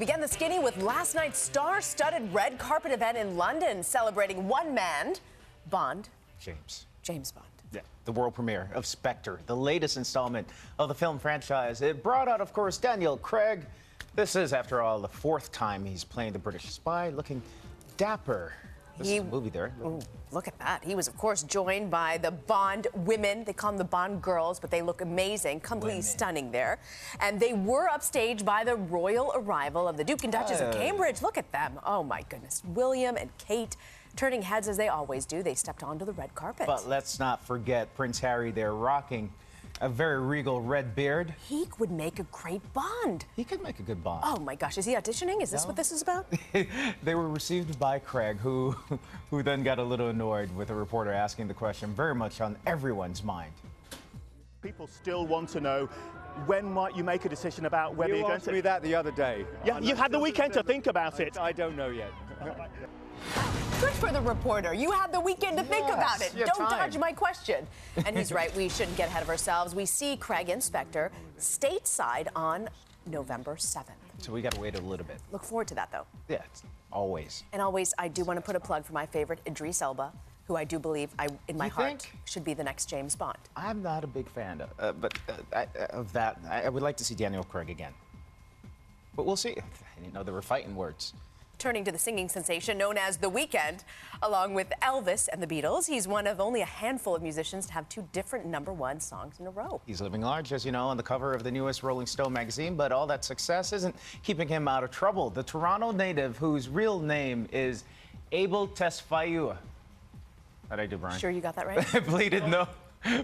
began the skinny with last night's star-studded red carpet event in London, celebrating one man, Bond. James Bond. Yeah, the world premiere of Spectre, the latest installment of the film franchise. It brought out, of course, Daniel Craig. This is, after all, the fourth time he's playing the British spy, looking dapper. This is a movie there. Ooh, look at that. He was, of course, joined by the Bond women. They call them the Bond girls, but they look amazing, completely stunning there. And they were upstaged by the royal arrival of the Duke and Duchess of Cambridge. Look at them. Oh, my goodness. William and Kate, turning heads as they always do. They stepped onto the red carpet. But let's not forget Prince Harry there, rocking a very regal red beard. He would make a great Bond. He could make a good Bond. Oh, my gosh. Is he auditioning? Is this what this is about? They were received by Craig, who then got a little annoyed with a reporter asking the question very much on everyone's mind. People still want to know, when might you make a decision about whether you're going to... You asked me that the other day. Yeah, you had the weekend to think about it. I don't know yet. Good for the reporter. You had the weekend to think about it. Don't dodge my question. And he's right. We shouldn't get ahead of ourselves. We see Craig and Spectre stateside on November 7th. So we got to wait a little bit. Look forward to that, though. Yeah, always. And always, I do want to put a plug for my favorite, Idris Elba, who I do believe, in my heart, should be the next James Bond. I'm not a big fan of that. I would like to see Daniel Craig again. But we'll see. I didn't know there were fighting words. Turning to the singing sensation known as The Weeknd, along with Elvis and the Beatles, he's one of only a handful of musicians to have two different #1 songs in a row. He's living large, as you know, on the cover of the newest Rolling Stone magazine, but all that success isn't keeping him out of trouble. The Toronto native, whose real name is Abel Tesfaye. How'd I do, Brian? Sure you got that right?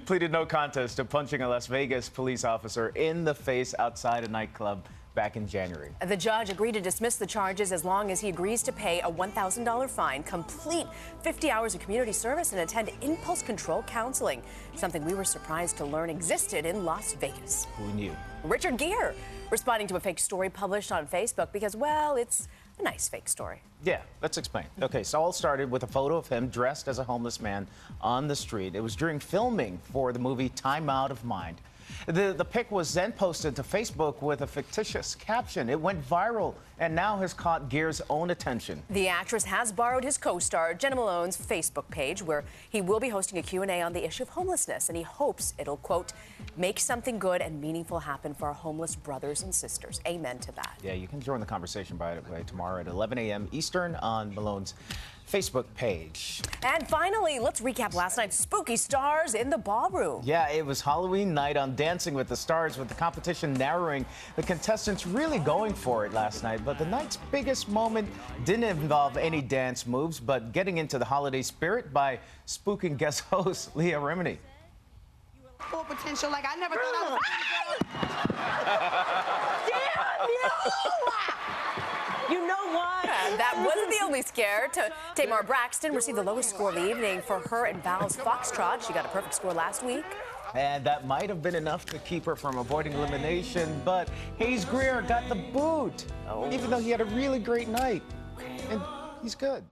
pleaded no contest to punching a Las Vegas police officer in the face outside a nightclub back in January. The judge agreed to dismiss the charges as long as he agrees to pay a $1,000 fine, complete 50 hours of community service, and attend impulse control counseling, something we were surprised to learn existed in Las Vegas. Who knew? Richard Gere responding to a fake story published on Facebook because, well, it's a nice fake story. Yeah, let's explain. Okay, so it all started with a photo of him dressed as a homeless man on the street. It was during filming for the movie Time Out of Mind. The pic was then posted to Facebook with a fictitious caption. It went viral and now has caught Gere's own attention. The actress has borrowed his co-star Jenna Malone's Facebook page, where he will be hosting a Q&A on the issue of homelessness, and he hopes it'll, quote, make something good and meaningful happen for our homeless brothers and sisters. Amen to that. Yeah, you can join the conversation, by the way, tomorrow at 11 a.m. Eastern on Malone's Facebook page. And finally, let's recap last night's spooky stars in the ballroom. Yeah, it was Halloween night on Dancing with the Stars, with the competition narrowing. The contestants really going for it last night, but the night's biggest moment didn't involve any dance moves, but getting into the holiday spirit by spooking guest host Leah Remini. Full potential, like I never thought I was. You know what? That wasn't the only scare. Tamar Braxton received the lowest score of the evening for her and Val's Foxtrot. She got a perfect score last week. And that might have been enough to keep her from avoiding elimination, but Hayes Greer got the boot, even though he had a really great night. And he's good.